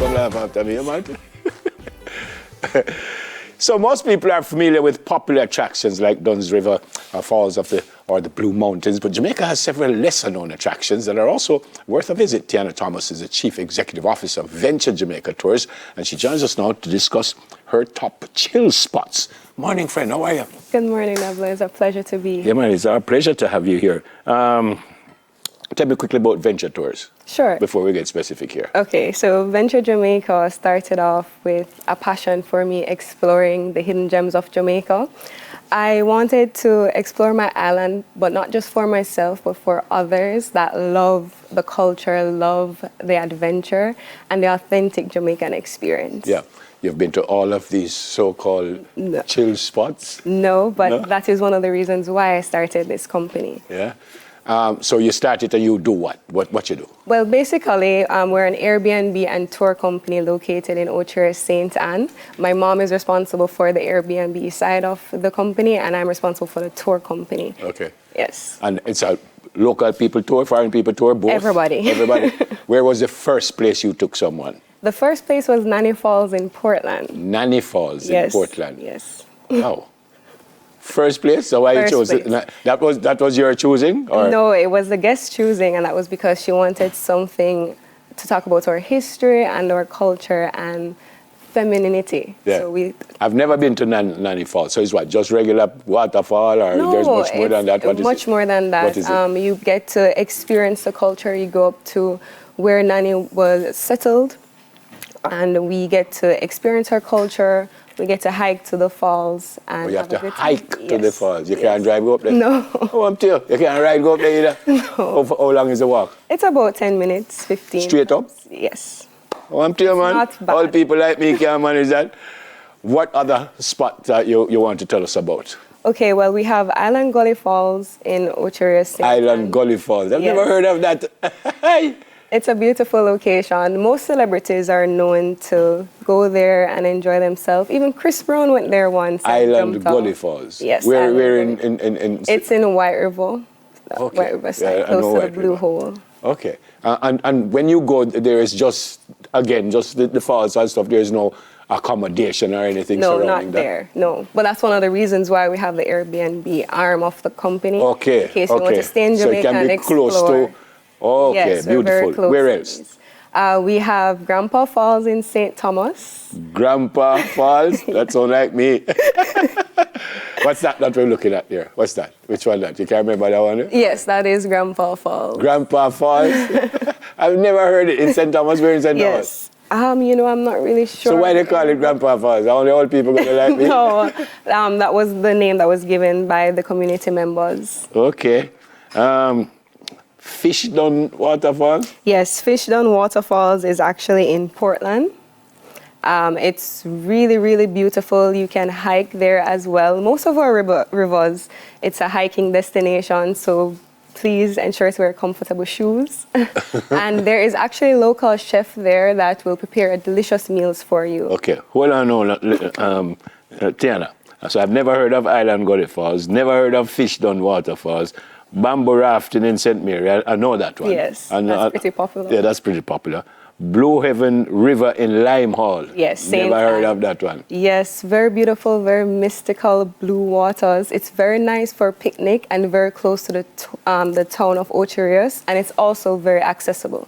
come laugh after me, man. So most people are familiar with popular attractions like Dunn's River or Falls of the Blue Mountains, but Jamaica has several lesser-known attractions that are also worth a visit. Tianna Thomas is the Chief Executive Officer of Venture Jamaica Tours, and she joins us now to discuss her top chill spots. Morning, friend. How are you? Good morning, Nebula. It's a pleasure to be here. Yeah, man, it's our pleasure to have you here. Tell me quickly about Venture Tours. Sure. Before we get specific here. Okay, so Venture Jamaica started off with a passion for me exploring the hidden gems of Jamaica. I wanted to explore my island, but not just for myself, but for others that love the culture, love the adventure, and the authentic Jamaican experience. Yeah. You've been to all of these so-called chill spots? No, but that is one of the reasons why I started this company. Yeah. So you started and you do what? What you do? Well, basically, we're an Airbnb and tour company located in Ocherius, St. Anne. My mom is responsible for the Airbnb side of the company, and I'm responsible for the tour company. Okay. Yes. And it's a local people tour, foreign people tour, both? Everybody. Everybody. Where was the first place you took someone? The first place was Nanny Falls in Portland. Nanny Falls in Portland. Yes. Wow. First place? So why you chose it? That was your choosing? Or? No, it was the guest choosing, and that was because she wanted something to talk about our history and our culture and femininity. Yeah. So I've never been to Nanny Falls. So it's what, just regular waterfall, or no, there's much more than that? What is much it? more than that. What is it? You get to experience the culture. You go up to where Nanny was settled, and we get to experience her culture. We get to hike to the falls. And you have to hike to the falls. You can't drive up there? No. Oh, I'm telling you. You can't ride go up there either? No. How long is the walk? It's about 10 minutes, 15. Straight up? Yes. Oh, I'm telling you, man. Not bad. All people like me can't manage that. What other spots you want to tell us about? Okay, well, we have Island Gully Falls in Ocherius. Island Gully Falls. I've never heard of that. It's a beautiful location. Most celebrities are known to go there and enjoy themselves. Even Chris Brown went there once. Island Gully Falls. Yes. Where in? It's in White River. Okay. White River side, close to the Blue Hole. Okay. And when you go, there is just the falls and stuff. There is no accommodation or anything surrounding that? No, not there. No. But that's one of the reasons why we have the Airbnb arm of the company. Okay. In case you want to stay in Jamaica and explore. Close to. Okay, yes, beautiful. Very close. Where else? We have Grandpa Falls in St. Thomas. Grandpa Falls? That sounds like me. What's that we're looking at here? What's that? Which one that? You can't remember that one? Yes, that is Grandpa Falls. Grandpa Falls? I've never heard it in St. Thomas. Where in St. Thomas? Yes. I'm not really sure. So why they call it Grandpa Falls? Are only old people going to like me? No, that was the name that was given by the community members. Okay. Fishdon Waterfalls? Yes, Fishdon Waterfalls is actually in Portland. It's really, really beautiful. You can hike there as well. Most of our rivers, it's a hiking destination, so please ensure to wear comfortable shoes. And there is actually a local chef there that will prepare delicious meals for you. Okay, hold on, Tianna. So I've never heard of Island Gully Falls, never heard of Fishdon Waterfalls. Bamboo rafting in St. Mary, I know that one. Yes, that's pretty popular. Yeah, that's pretty popular. Blue Heaven River in Lime Hall. Yes, never heard of that one. Yes, very beautiful, very mystical blue waters. It's very nice for a picnic and very close to the town of Ocherius, and it's also very accessible.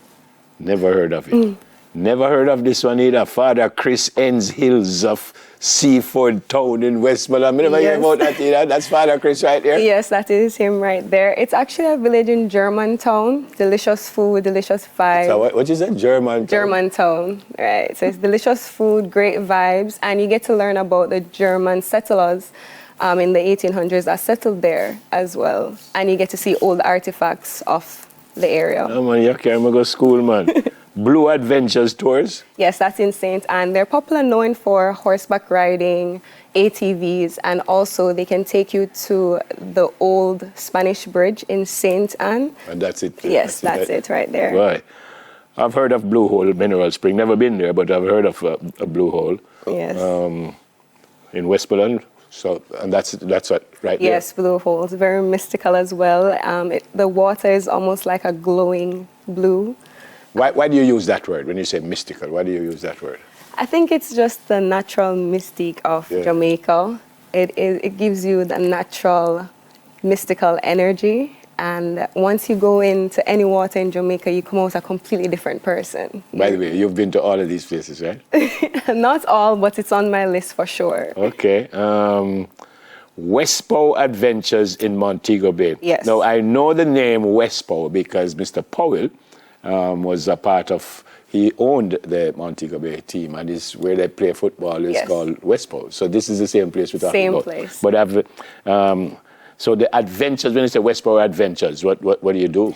Never heard of it. Never heard of this one either. Father Chris Ends Hills of Seaford Town in Westmoreland. I never hear about that either. That's Father Chris right here? Yes, that is him right there. It's actually a village in Germantown. Delicious food, delicious vibes. So what you said? Germantown? Germantown, right. So it's delicious food, great vibes, and you get to learn about the German settlers in the 1800s that settled there as well. And you get to see old artifacts of the area. Oh man, you can't go to school, man. Blue Adventures Tours? Yes, that's in St. Anne. They're popular known for horseback riding, ATVs, and also they can take you to the old Spanish Bridge in St. Anne. And that's it? Yes, that's it right there. Right. I've heard of Blue Hole Mineral Spring. Never been there, but I've heard of a Blue Hole. Yes. In Westmoreland. So, and that's what, right there? Yes, Blue Hole. It's very mystical as well. The water is almost like a glowing blue. Why do you use that word when you say mystical? Why do you use that word? I think it's just the natural mystique of Jamaica. It gives you the natural mystical energy. And once you go into any water in Jamaica, you come out a completely different person. By the way, you've been to all of these places, right? Not all, but it's on my list for sure. Okay. Westpow Adventures in Montego Bay. Yes. Now, I know the name Westpow because Mr. Powell was a part of, he owned the Montego Bay team, and is where they play football is called Westpow. So this is the same place we're talking about. Same place. But so the adventures, when you say Westpow Adventures, what do you do?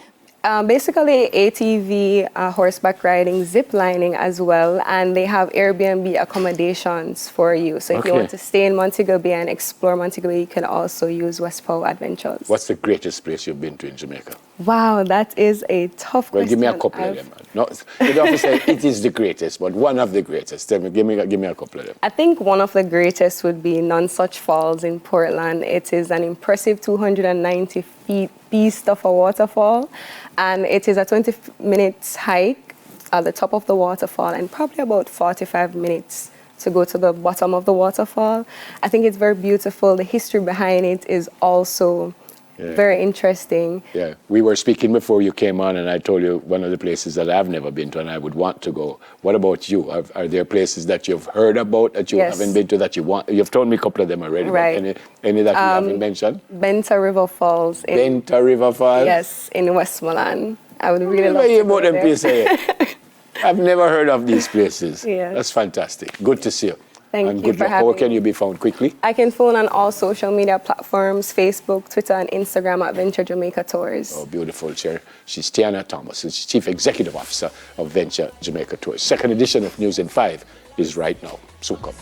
Basically ATV, horseback riding, zip lining as well, and they have Airbnb accommodations for you. So if you want to stay in Montego Bay and explore Montego Bay, you can also use Westpow Adventures. What's the greatest place you've been to in Jamaica? Wow, that is a tough question. Well, give me a couple of them. No, you don't have to say it is the greatest, but one of the greatest. Tell me, give me a couple of them. I think one of the greatest would be Nonsuch Falls in Portland. It is an impressive 290 feet beast of a waterfall, and it is a 20 minutes hike at the top of the waterfall and probably about 45 minutes to go to the bottom of the waterfall. I think it's very beautiful. The history behind it is also very interesting. Yeah, we were speaking before you came on, and I told you one of the places that I've never been to and I would want to go. What about you? Are there places that you've heard about that you haven't been to that you want? You've told me a couple of them already. Right. Any that you haven't mentioned? Benta River Falls. Benta River Falls? Yes, in Westmoreland. I would really love to go there. Places. I've never heard of these places. Yeah. That's fantastic. Good to see you. Thank you for having me. How can you be found quickly? I can phone on all social media platforms, Facebook, Twitter, and Instagram at Venture Jamaica Tours. Oh, beautiful, Chair. She's Tianna Thomas, who's Chief Executive Officer of Venture Jamaica Tours. Second edition of News in 5 is right now. Soon come.